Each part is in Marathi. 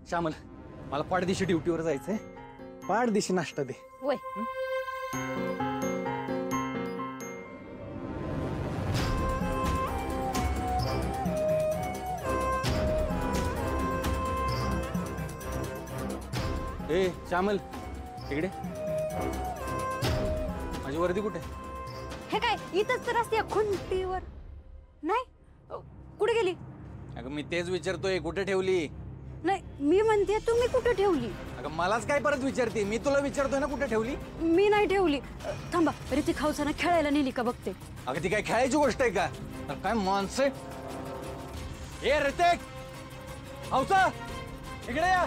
श्यामल, मला पाठदिशी ड्युटीवर जायचंय, पाठदिशी नाश्ता दे. वय ए श्यामल, इकडे. माझी वर्दी कुठे? हे काय इथंच तर असते खुंटीवर. नाही कुठे गेली? अगं मी तेच विचारतोय, कुठे ठेवली? नाही मी म्हणते तुम्ही कुठे ठेवली? अगं मलाच काय परत विचारते? मी तुला विचारतोय ना कुठे ठेवली. मी नाही ठेवली. थांबा, ऋतिक हाऊसाना खेळायला नेली का बघते. अगं ती काय खेळायची गोष्ट आहे का? तर काय माणसं. ए ऋतिक, हौसा इकडे या.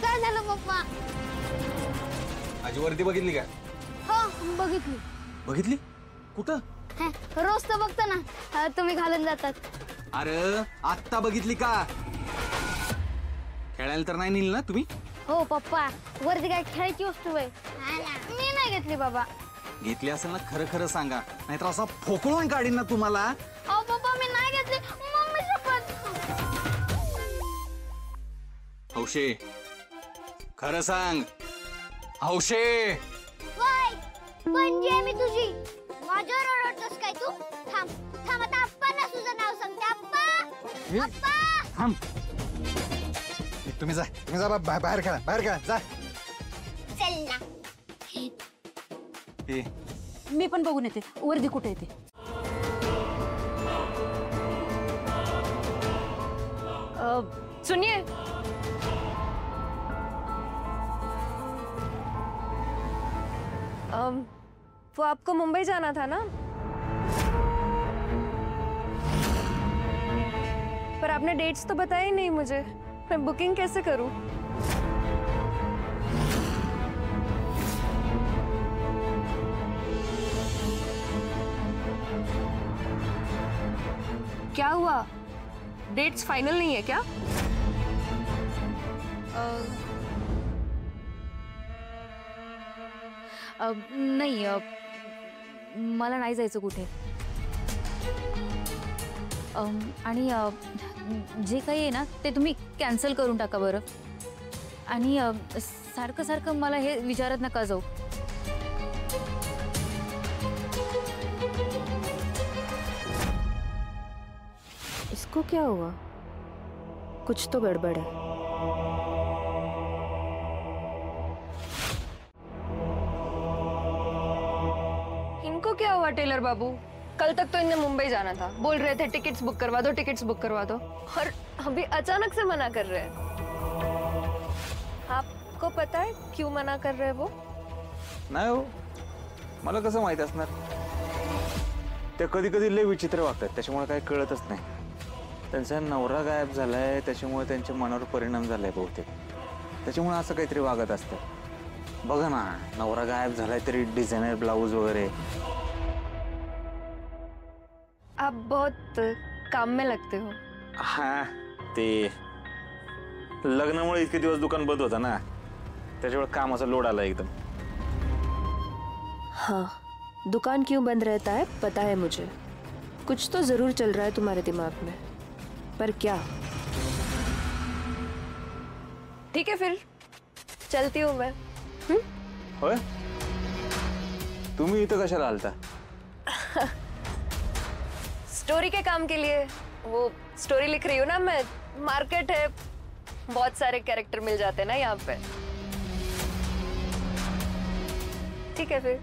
काय झालं पप्पा? माझी वर्दी बघितली का? हो बघितली. बघितली? कुठं? रोज तर बघतो ना तुम्ही घालून जातात. अरे आत्ता बघितली का? खेळायला तर नाही नेली ना तुम्ही? हो पप्पा, वरती काय खेळायची वस्तू आहे? मी नाही घेतली बाबा. घेतली असेल ना खरं खरं सांगा, नाहीतर असा फोकळून काढीन ना तुम्हाला. अहो पप्पा मी नाही घेतली, मम्मी शपथ. हौशे खरं सांग. हौशे वय म्हणजे मी तुझी माझ्यावर ओरडतोस काय तू? थांब थांब, आता आप्पांना तुझं नाव सांगते. आप्पा आप्पा थांब. तुम्ही जा बाहेर खेळा, बाहेर खेळा जा. चल ना. ए, मी पण बघून येते वर्दी कुठे येते. सुनिए, वो आपको मुंबई जाना था ना? पर आपने डेट्स तो बताया ही नहीं मुझे. मैं बुकिंग कैसे करूं? क्या हुआ? डेट्स फाइनल नहीं है क्या? नाही, मला नाही जायचं कुठे. आणि जे काही आहे ना ते तुम्ही कॅन्सल करून टाका बरं. आणि सारखं सारखं मला हे विचारत नका जाऊ. इसको क्या हुआ? कुछ तो गड़बड़ है. इनको क्या हुआ टेलर बाबू? कल तक तो इन्हें मुंबई जाना था, बोल रहे थे टिकट्स बुक करवा दो, टिकट्स बुक करवा दो, और अभी अचानक से मना कर रहे हैं. आपको पता है क्यों मना कर रहे हैं वो? नाही हो, मला कसं माहित असणार? ते कधी कधी लय विचित्र वागतात, त्याच्यामुळे काही कळतच नाही. त्यांचा नवरा गायब झालाय, त्याच्यामुळे त्यांच्या मनावर परिणाम झालाय बहुतेक. त्याच्यामुळे असं काहीतरी वागत असतं. बघा ना, नवरा गायब झालाय तरी डिझायनर ब्लाऊज वगैरे. आप बहुत काम में लगते हो. हा, ते लग्नामुळे इतके दिवस दुकान बंद होता ना, त्याच्यामुळे कामाचा लोड आला एकदम. हाँ, दुकान क्यों बंद रहता है पता है मुझे. कुछ तो जरूर चल रहा है तुम्हारे दिमाग में, पर क्या? ठीक है फिर चलती हूँ मैं. होय, तुम्ही इथं कशाला आलता? स्टोरी के काम के लिए. वो स्टोरी लिख रही हूँ ना मैं. मार्केट है, बहुत सारे कैरेक्टर मिल जाते हैं ना यहाँ पे. ठीक है फिर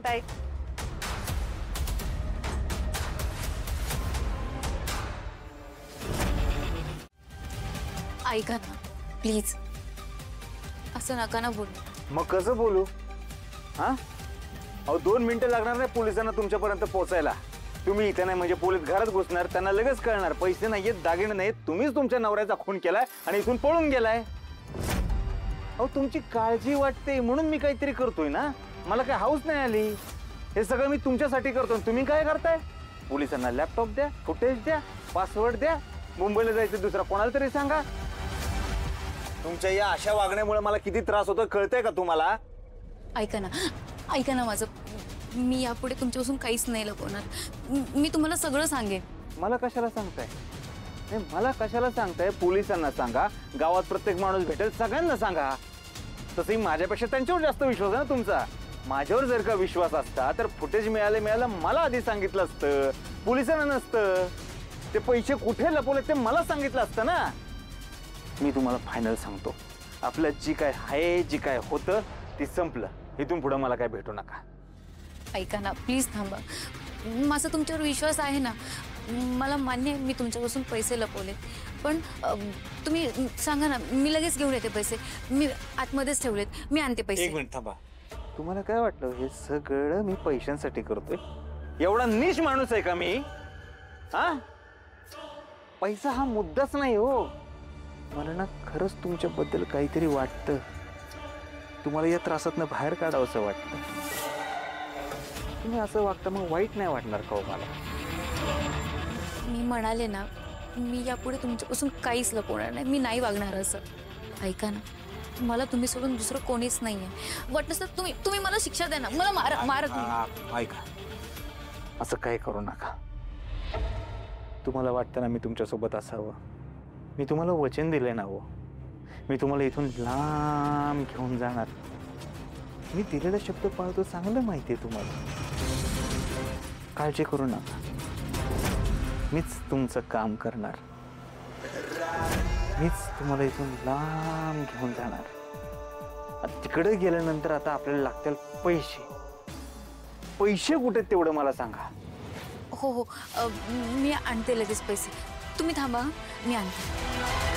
बाय. ऐका ना प्लीज, असं नका ना बोलू. मग कसं बोलू? हा, अहो 2 मिनिटं लागणार नाही पोलिसांना तुमच्यापर्यंत पोहोचायला. तुम्ही इथे नाही म्हणजे पोलीस घरात घुसणार, त्यांना लगेच कळणार पैसे नाहीयेत, दागिने नाहीत, तुम्हीच तुमच्या नवऱ्याचा खून केलाय आणि इथून पळून गेलाय. अहो तुमची काळजी वाटते म्हणून मी काहीतरी करतोय ना. मला काय हाऊस नाही आली. हे सगळं मी तुमच्यासाठी करतोय. तुम्ही काय करताय? पोलिसांना लॅपटॉप द्या, फुटेज द्या, पासवर्ड द्या, मुंबईला जायचं दुसरा कोणाला तरी सांगा. तुमच्या या अशा वागण्यामुळे मला किती त्रास होतो कळतंय का तुम्हाला? ऐका ना माझं. मी यापुढे तुमच्यापासून काहीच नाही लपवणार. मी तुम्हाला सगळं सांगेन. मला कशाला सांगताय? नाही, मला कशाला सांगताय? पोलिसांना सांगा, गावात प्रत्येक माणूस भेटेल, सगळ्यांना सांगा. तसंही माझ्यापेक्षा त्यांच्यावर जास्त विश्वास आहे ना तुमचा. माझ्यावर जर का विश्वास असता तर फुटेज मिळालं मला आधी सांगितलं असतं, पोलिसांना नसतं. ते पैसे कुठे लपवले ते मला सांगितलं असतं ना. मी तुम्हाला फायनल सांगतो, आपलं जी काय आहे, जी काय होतं ती संपलं. इथून पुढे मला काय भेटू नका. ऐका ना, प्लीज थांबा. माझा तुमच्यावर विश्वास आहे ना. मला मान्य आहे मी तुमच्यापासून पैसे लपवले, पण तुम्ही सांगा ना, मी लगेच घेऊन येते पैसे. मी आतमध्येच ठेवलेत, मी आणते पैसे. एक मिनिट थांबा. तुम्हाला काय वाटलं हे सगळं मी पैशांसाठी करतोय? एवढा नीच माणूस आहे का मी? हा, पैसा हा मुद्दाच नाही हो. मला ना खरंच तुमच्याबद्दल काहीतरी वाटतं. तुम्हाला या त्रासातनं बाहेर काढावंसं वाटतं. तुम्ही असं वागता मग वाईट नाही वाटणार का हो मला? मी म्हणाले ना, मी यापुढे तुमच्यापासून काहीच लपवणार नाही. मी नाही वागणार असं. ऐका ना, मला तुम्ही सोडून दुसरं कोणीच नाहीये. वाटलं तर तुम्ही मला शिक्षा द्या ना. मला मार ऐका, असं काही करू नका. तुम्हाला वाटतं ना मी तुमच्यासोबत असावं. मी तुम्हाला वचन दिलंय ना हो. मी तुम्हाला इथून लांब घेऊन जाणार. मी दिलेला शब्द पाळतो, चांगलं माहिती आहे तुम्हाला. काळजी करू नका. मीच तुमचं काम करणार. मीच तुम्हाला इथून लांब घेऊन जाणार. तिकडे गेल्यानंतर आता आपल्याला लागतील पैसे. पैसे कुठे तेवढं मला सांगा. हो, मी आणते लगेच पैसे. तुम्ही थांबा, मी आणते.